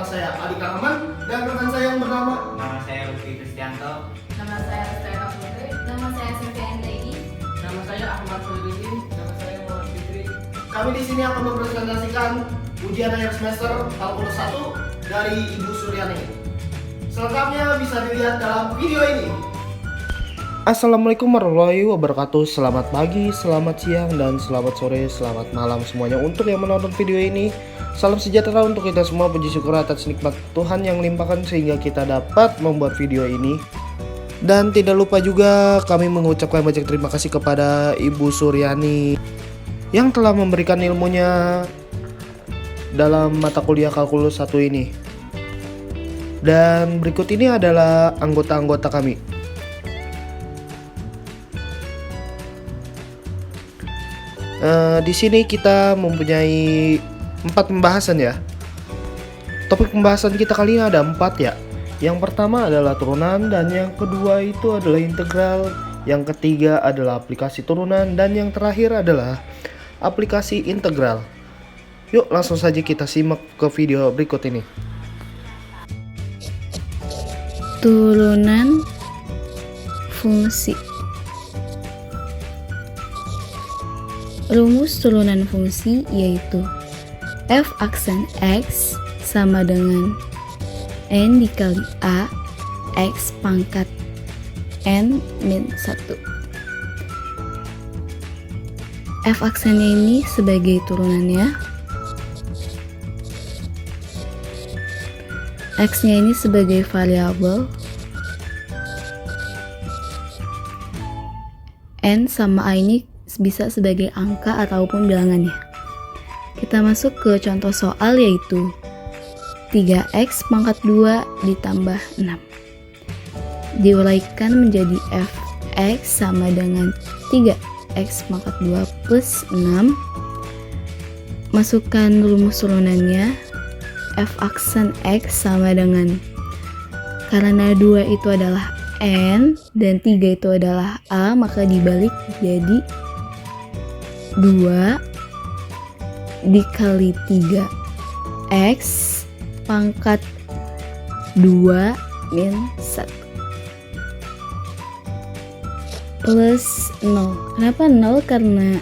Nama saya Adi Kahraman dan rekan saya yang bernama. Nama saya Lutfi Kristianto. Nama saya Restana Putri. Nama saya Cynthia Endegi. Nama saya Ahmad Solihin. Nama saya Muhammad Fitri. Kami di sini akan mempresentasikan ujian akhir semester kalkulus 1 dari Ibu Suryani. Selengkapnya bisa dilihat dalam video ini. Assalamualaikum warahmatullahi wabarakatuh. Selamat pagi, selamat siang, dan selamat sore, selamat malam semuanya untuk yang menonton video ini. Salam sejahtera untuk kita semua. Puji syukur atas nikmat Tuhan yang limpahkan sehingga kita dapat membuat video ini. Dan tidak lupa juga kami mengucapkan banyak terima kasih kepada Ibu Suryani yang telah memberikan ilmunya dalam mata kuliah kalkulus 1 ini. Dan berikut ini adalah anggota-anggota kami. Di sini kita mempunyai 4 pembahasan ya. Topik pembahasan kita kali ini ada 4 ya. Yang pertama adalah turunan, dan yang kedua itu adalah integral, yang ketiga adalah aplikasi turunan, dan yang terakhir adalah aplikasi integral. Yuk langsung saja kita simak ke video berikut ini. Turunan fungsi. Rumus turunan fungsi yaitu f aksen x sama dengan n dikali a x pangkat n min 1. F aksennya ini sebagai turunannya, x nya ini sebagai variabel, n sama a ini bisa sebagai angka ataupun bilangannya. Kita masuk ke contoh soal yaitu 3x pangkat 2 ditambah 6. Diuraikan menjadi fx sama dengan 3x pangkat 2 plus 6. Masukkan rumus turunannya. F aksen x sama dengan, karena 2 itu adalah n dan 3 itu adalah a, maka dibalik jadi 2 dikali 3 x pangkat 2 min 1 plus 0. Kenapa 0? Karena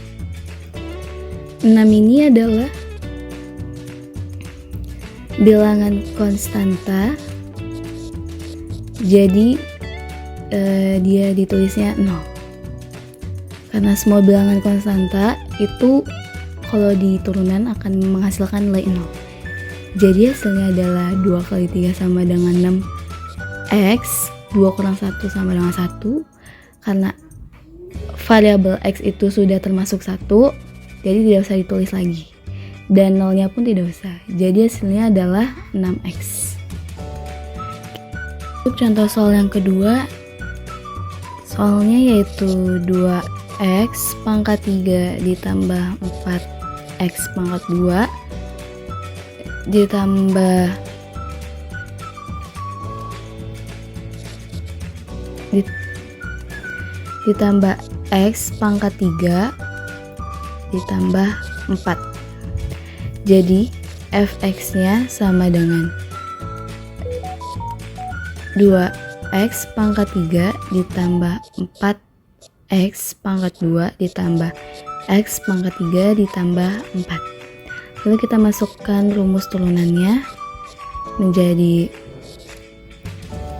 6 ini adalah bilangan konstanta, jadi dia ditulisnya 0. Karena semua bilangan konstanta itu kalau di turunan akan menghasilkan nilai 0. Jadi hasilnya adalah 2 kali 3 sama dengan 6x, 2 kurang 1 sama dengan 1. Karena variabel x itu sudah termasuk 1, jadi tidak usah ditulis lagi. Dan nolnya pun tidak usah. Jadi hasilnya adalah 6x. Untuk contoh soal yang kedua, soalnya yaitu 2x pangkat 3 ditambah 4x pangkat 2 ditambah x pangkat 3 ditambah 4. Jadi fx nya sama dengan 2x pangkat 3 ditambah 4x pangkat 2 ditambah x pangkat 3 ditambah 4. Lalu kita masukkan rumus turunannya menjadi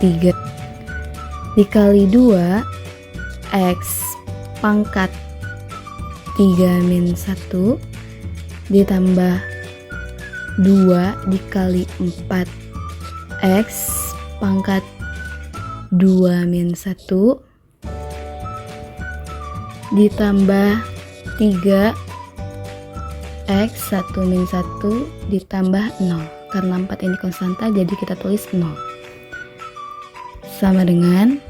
3 dikali 2 x pangkat 3 min 1 ditambah 2 dikali 4 x pangkat 2 min 1 ditambah 3 x 1 min 1 ditambah 0. Karena 4 ini konstanta, jadi kita tulis 0 sama dengan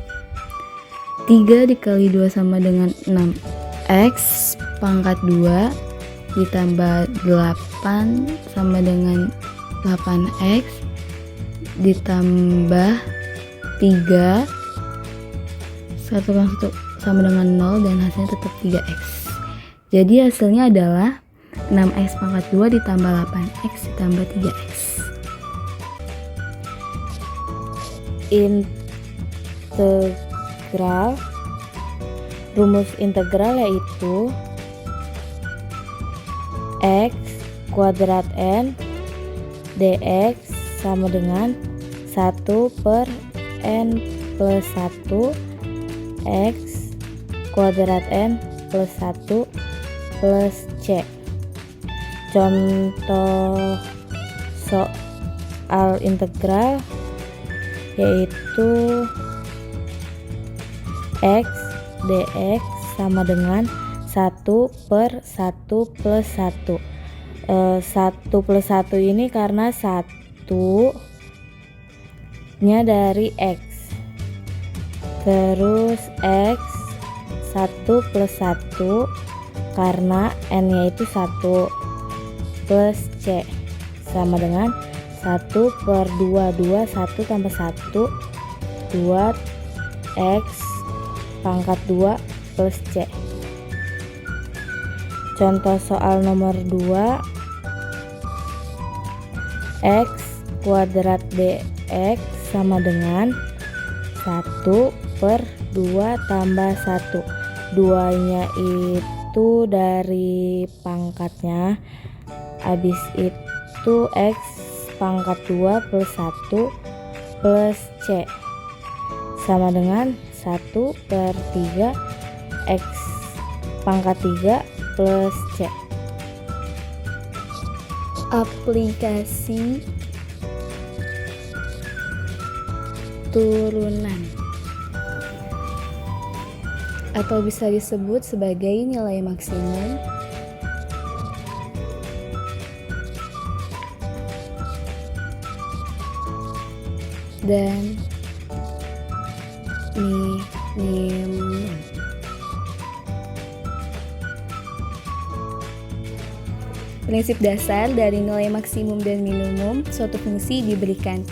3 dikali 2 sama dengan 6x pangkat 2 ditambah 8 sama dengan 8x ditambah 3 1 sama dengan 0 dan hasilnya tetap 3x. Jadi hasilnya adalah 6x pangkat 2 ditambah 8x ditambah 3x. integral. Rumus integral yaitu x kuadrat n dx sama dengan 1 per n plus 1 x kuadrat n plus 1 plus c. Contoh soal integral yaitu x dx sama dengan 1 per 1 plus 1. 1 plus 1 ini karena 1 nya dari x. Terus x 1 plus 1 karena n nya itu 1 plus c sama dengan 1 per 2, 1 tambah 1 2 x pangkat 2 plus c. Contoh soal nomor 2, x kuadrat dx sama dengan 1 per 2 tambah 1. 2 nya itu dari pangkatnya, habis itu x pangkat 2 plus 1 plus c sama dengan 1 per 3 x pangkat 3 plus c. Aplikasi turunan atau bisa disebut sebagai nilai maksimum dan minimum. Prinsip dasar dari nilai maksimum dan minimum suatu fungsi diberikan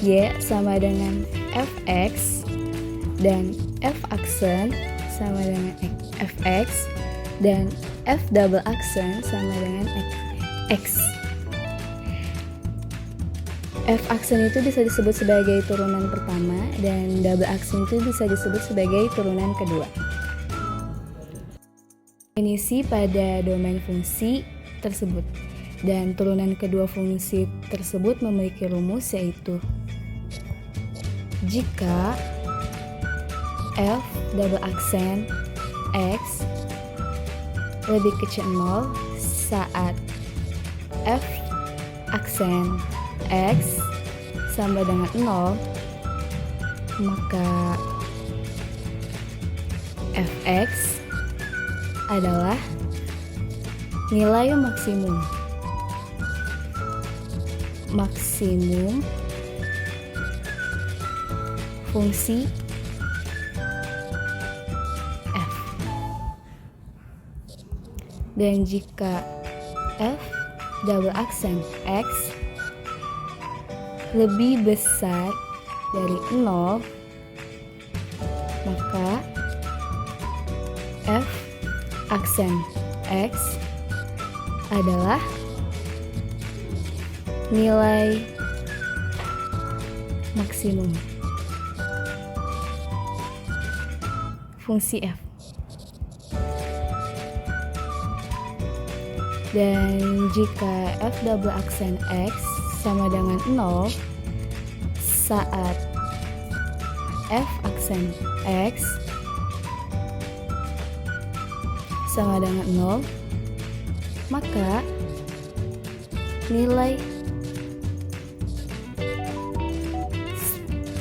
y sama dengan fx dan f aksen sama dengan fx dan f double aksen sama dengan x. F aksen itu bisa disebut sebagai turunan pertama dan double aksen itu bisa disebut sebagai turunan kedua. Definisi pada domain fungsi tersebut dan turunan kedua fungsi tersebut memiliki rumus yaitu jika f double aksen x lebih kecil 0 saat f aksen x sama dengan 0, maka fx adalah nilai maksimum fungsi f. Dan jika f double aksen x lebih besar dari 0, maka f aksen x adalah nilai maksimum fungsi f. Dan jika f double aksen x sama dengan 0 saat f aksen x sama dengan 0, maka nilai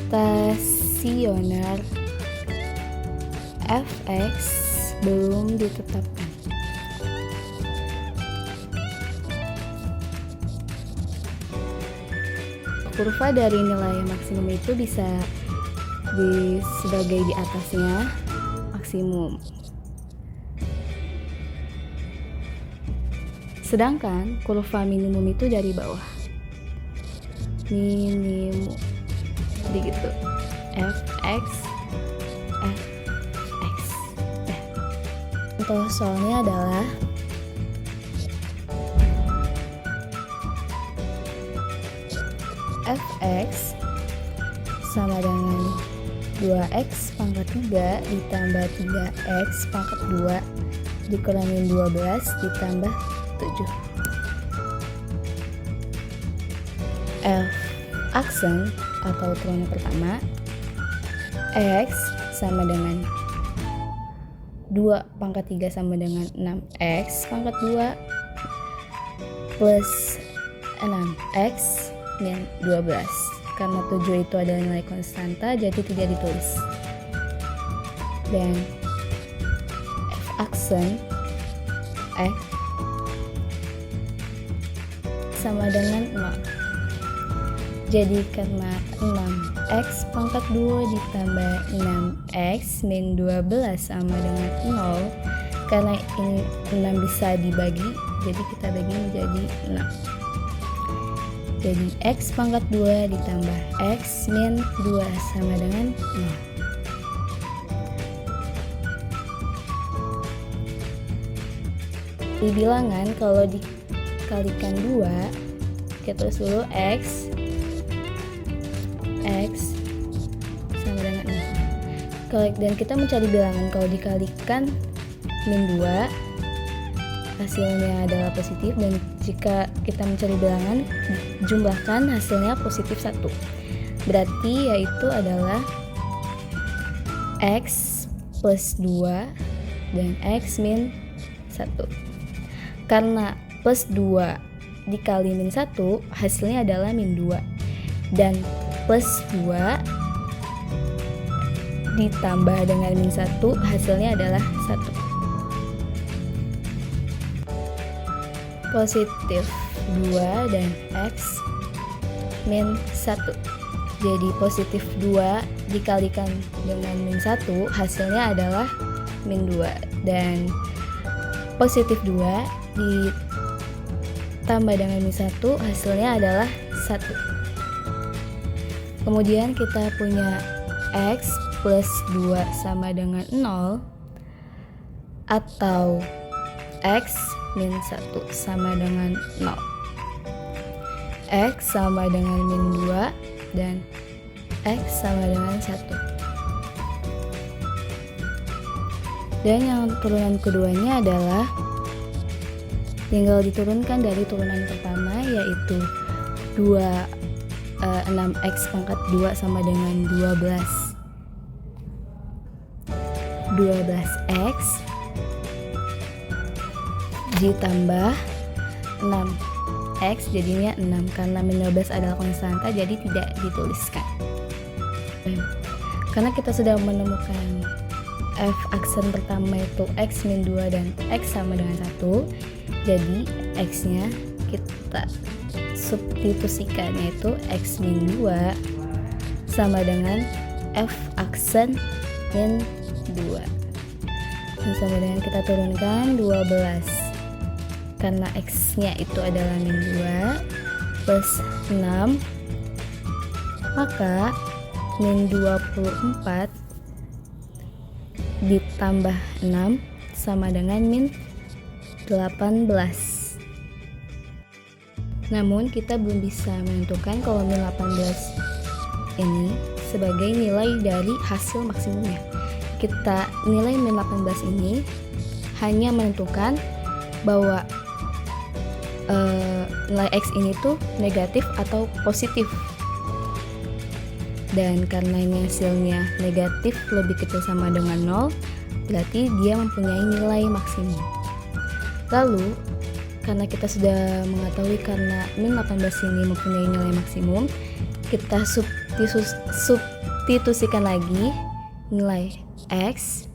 stasioner fx belum ditetapkan. Kurva dari nilai maksimum itu bisa sebagai di atasnya maksimum, sedangkan kurva minimum itu dari bawah minimum. Jadi gitu, fx fx. Contoh soalnya adalah fx sama dengan 2x pangkat 3 ditambah 3x pangkat 2 dikurangin 12 ditambah 7. F aksen atau turunan pertama, x sama dengan 2 pangkat 3 sama dengan 6x pangkat 2 plus 6x min 12. Karena 7 itu adalah nilai konstanta, jadi tidak ditulis. Dan f aksen x sama dengan 0. Jadi karena 6x pangkat 2 ditambah 6x min 12 sama dengan 0. Karena ini 6 bisa dibagi, jadi kita bagi menjadi 6. Jadi x pangkat 2 ditambah x min 2 sama dengan 0. Di bilangan kalau dikalikan 2, kita tulis dulu x sama dengan 0. Dan kita mencari bilangan kalau dikalikan min 2 hasilnya adalah positif, dan jika kita mencari bilangan jumlahkan hasilnya positif 1. Berarti yaitu adalah x plus 2 dan x min 1. Karena plus 2 dikali min 1 hasilnya adalah min 2, dan plus 2 ditambah dengan min 1 hasilnya adalah 1. Positif 2 dan x min 1. Jadi positif 2 dikalikan dengan min 1 hasilnya adalah min 2, dan positif 2 ditambah dengan min 1 hasilnya adalah 1. Kemudian kita punya x plus 2 sama dengan 0 atau x min 1 sama dengan 0. X sama dengan min 2 dan x sama dengan 1. Dan yang turunan keduanya adalah tinggal diturunkan dari turunan pertama, yaitu 6x pangkat 2 sama dengan 12x ditambah 6x jadinya 6. Karena min 12 adalah konstanta, jadi tidak dituliskan. Karena kita sudah menemukan f aksen pertama itu x min 2 dan x sama dengan 1, jadi x nya kita substitusikan, yaitu x min 2 sama dengan f aksen min 2. Dan sama dengan kita turunkan 12. Karena x nya itu adalah min 2 plus 6, maka min 24 ditambah 6 sama dengan min 18. Namun kita belum bisa menentukan kalau min 18 ini sebagai nilai dari hasil maksimumnya. Kita nilai min 18 ini hanya menentukan bahwa nilai x ini tuh negatif atau positif. Dan karena ini hasilnya negatif lebih kecil sama dengan 0, berarti dia mempunyai nilai maksimum. Lalu karena kita sudah mengetahui karena min 18 ini mempunyai nilai maksimum, kita substitusikan lagi nilai x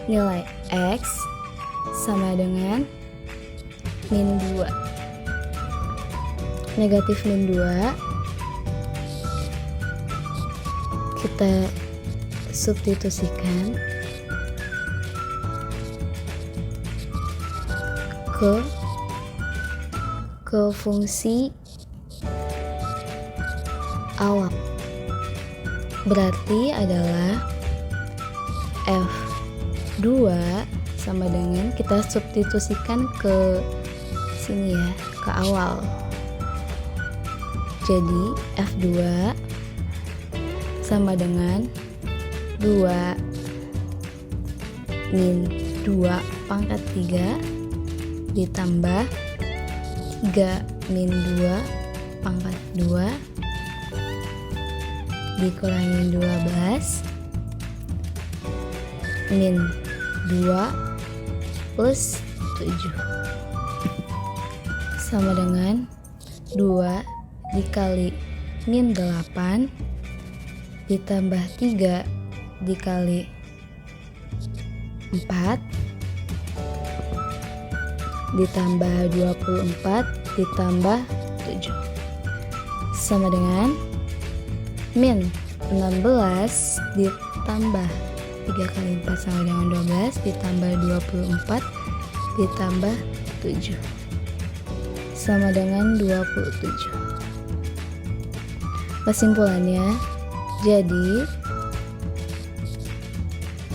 nilai x sama dengan min 2. Negatif min 2 kita substitusikan ke fungsi awal. Berarti adalah F2 sama dengan kita substitusikan ke sini ya, ke awal. Jadi F2 sama dengan 2 min 2 pangkat 3 ditambah 3 min 2 pangkat 2 dikurangi 12 min 2 plus 7 sama dengan 2 dikali min 8 ditambah 3 dikali 4 ditambah 24 ditambah 7 sama dengan min 16 ditambah 3 kali 4 sama dengan 12 ditambah 24 ditambah 7 sama dengan 27. Kesimpulannya, jadi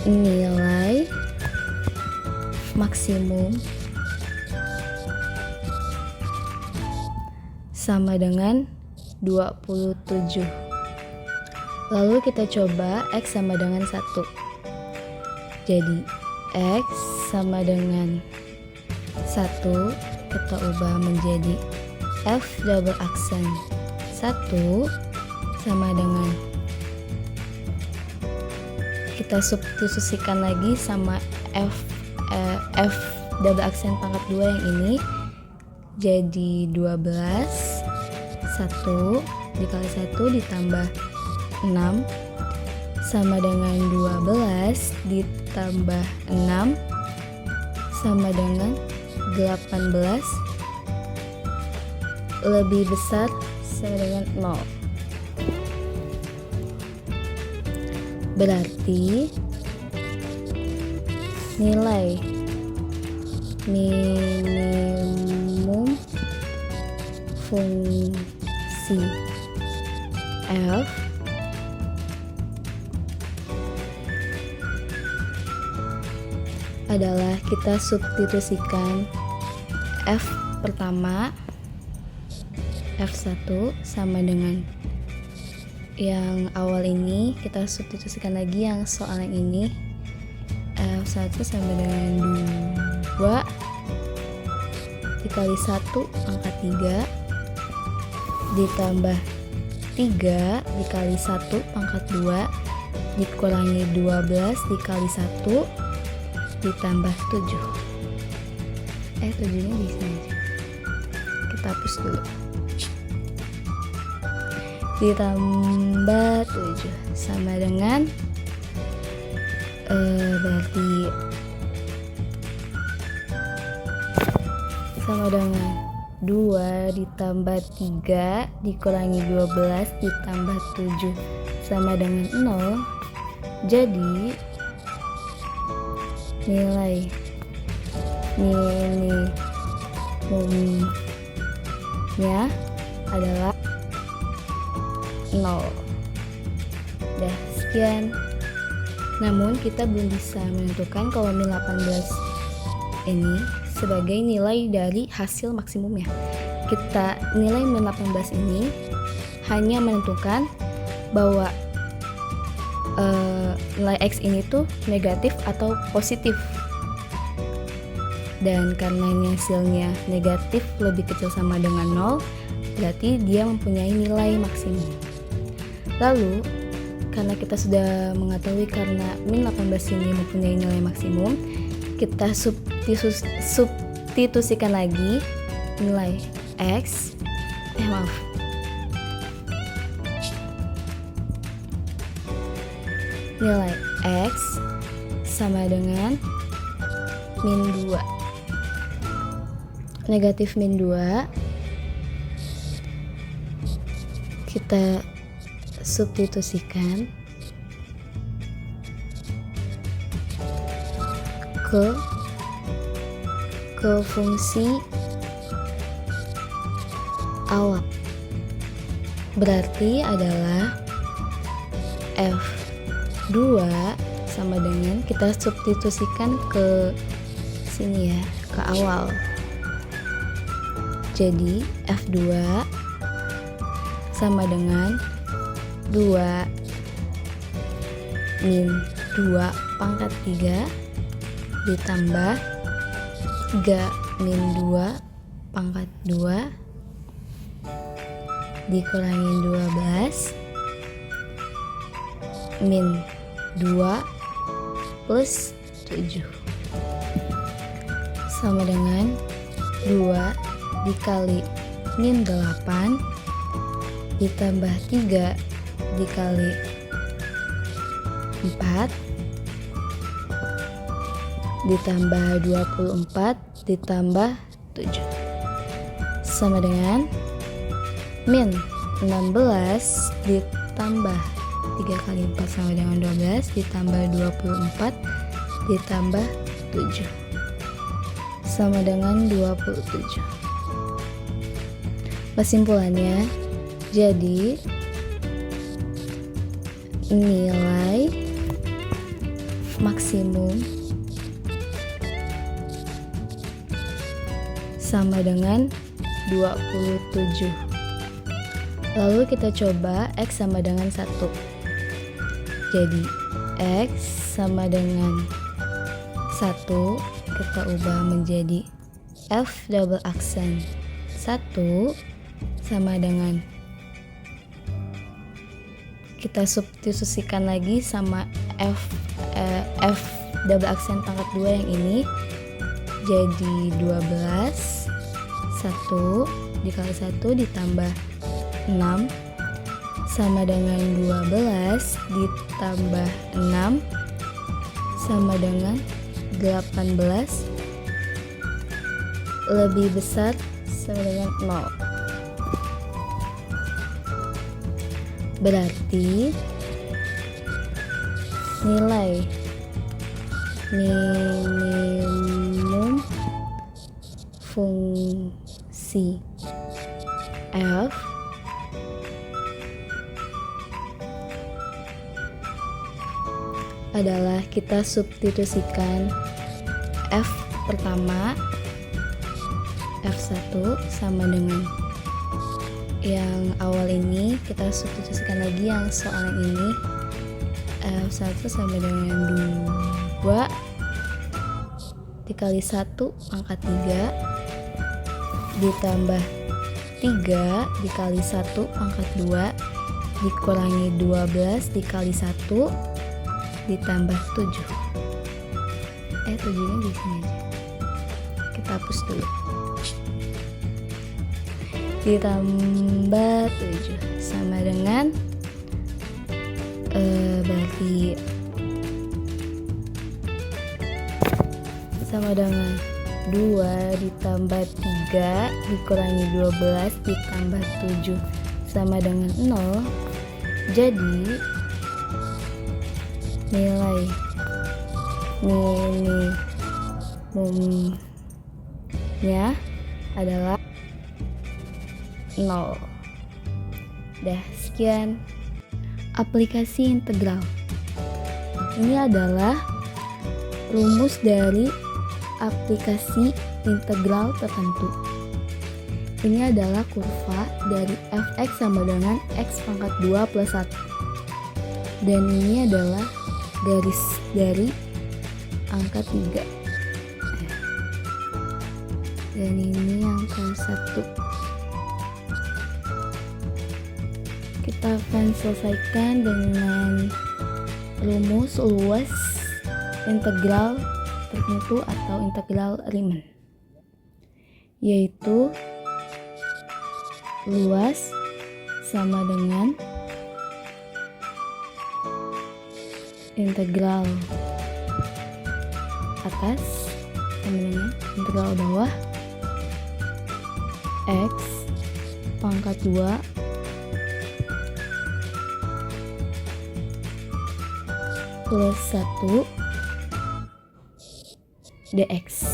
nilai maksimum sama dengan 27. Lalu kita coba X sama dengan 1. Jadi X sama dengan 1 kita ubah menjadi F double aksen 1 sama dengan, kita substitusikan lagi sama F double aksen pangkat 2 yang ini, jadi 12 1 dikali 1 ditambah 6 sama dengan 12 ditambah 6 sama dengan 18 lebih besar sama dengan 0. Berarti nilai minimum fungsi F adalah kita substitusikan F pertama F1 sama dengan yang awal ini, kita substitusikan lagi yang soal yang ini, F1 sama dengan 2 dikali 1 angka 3 ditambah 3 dikali 1 pangkat 2 dikurangi 12 dikali 1 ditambah 7. 7-nya di sini aja. Kita hapus dulu. Ditambah 7 sama dengan berarti sama dengan 2 ditambah 3 dikurangi 12 ditambah 7 sama dengan 0. Jadi nilai minimumnya adalah 0. Dah, sekian. Namun kita belum bisa menentukan kalau min 18 ini sebagai nilai dari hasil maksimumnya. Kita nilai min 18 ini hanya menentukan bahwa nilai X ini tuh negatif atau positif. Dan karena ini hasilnya negatif lebih kecil sama dengan 0, berarti dia mempunyai nilai maksimum. Lalu karena kita sudah mengetahui karena min 18 ini mempunyai nilai maksimum, kita substitusikan lagi nilai X nilai X sama dengan min 2. Negatif min 2 kita substitusikan ke fungsi awal, berarti adalah F2 sama dengan, kita substitusikan ke sini ya, ke awal, Jadi F2 sama dengan 2 min 2 pangkat 3 ditambah 3 min 2 pangkat 2 dikurangi 12 min 2 plus 7 sama dengan 2 dikali min 8 ditambah 3 dikali 4 ditambah 24 ditambah 7 sama dengan min 16 ditambah 3 kali 4 sama dengan 12 ditambah 24 ditambah 7 sama dengan 27. Kesimpulannya, jadi nilai maksimum sama dengan 27. Lalu kita coba X sama dengan 1. Jadi X sama dengan 1 kita ubah menjadi F double aksen 1 sama dengan, kita substitusikan lagi sama F double aksen pangkat 2 yang ini, jadi 12 1 dikali 1 ditambah 6 sama dengan 12 ditambah 6 sama dengan 18 lebih besar sama dengan 0. Berarti nilai minimum fungsi F adalah kita substitusikan F pertama F1 sama dengan yang awal ini, kita substitusikan lagi yang soal yang ini, F1 sama dengan 2 dikali 1 pangkat 3 ditambah 3 dikali 1 pangkat 2 dikurangi 12 dikali 1 ditambah 7. 7-nya di sini aja. Kita hapus dulu. Ditambah 7 sama dengan berarti sama dengan 2 ditambah 3 dikurangi 12 ditambah 7 sama dengan 0. Jadi nilai minimumnya adalah 0. Dah, sekian aplikasi integral. Ini adalah rumus dari aplikasi integral tertentu. Ini adalah kurva dari fx sama dengan x pangkat 2 plus 1. Dan ini adalah garis dari angka 3. Dan ini angka 1. Kita akan selesaikan dengan rumus luas integral tertentu atau integral Riemann, yaitu luas sama dengan integral atas sama dengan integral bawah x pangkat 2 plus 1 dx.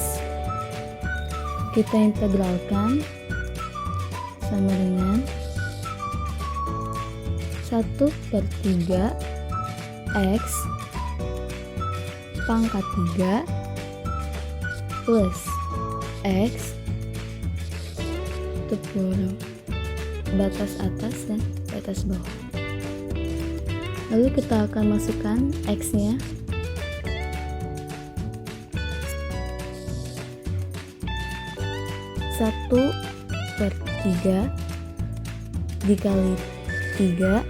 Kita integralkan sama dengan 1/3 x pangkat 3 plus x tutup kurung, batas atas dan batas bawah. Lalu kita akan masukkan X-nya. Satu per 3 dikali 3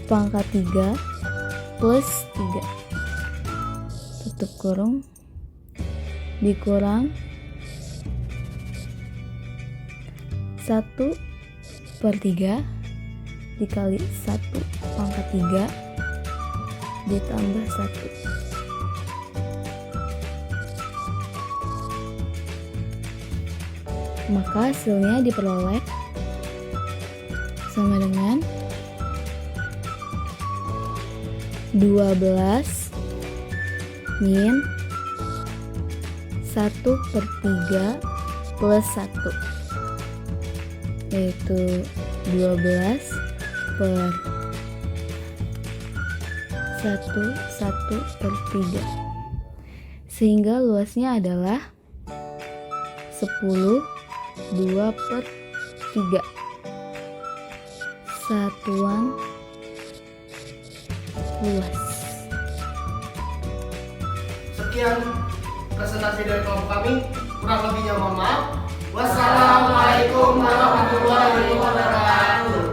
pangkat 3 plus 3 tutup kurung dikurang 1 per 3 dikali 1 pangkat 3 ditambah 1. Maka hasilnya diperoleh sama dengan 12 min 1 per 3 plus 1, yaitu 12 per 1 per 3, sehingga luasnya adalah 10 2 per 3 satuan luas. Sekian presentasi dari kelompok kami. Kurang lebihnya mohon maaf. Wassalamualaikum warahmatullahi wabarakatuh.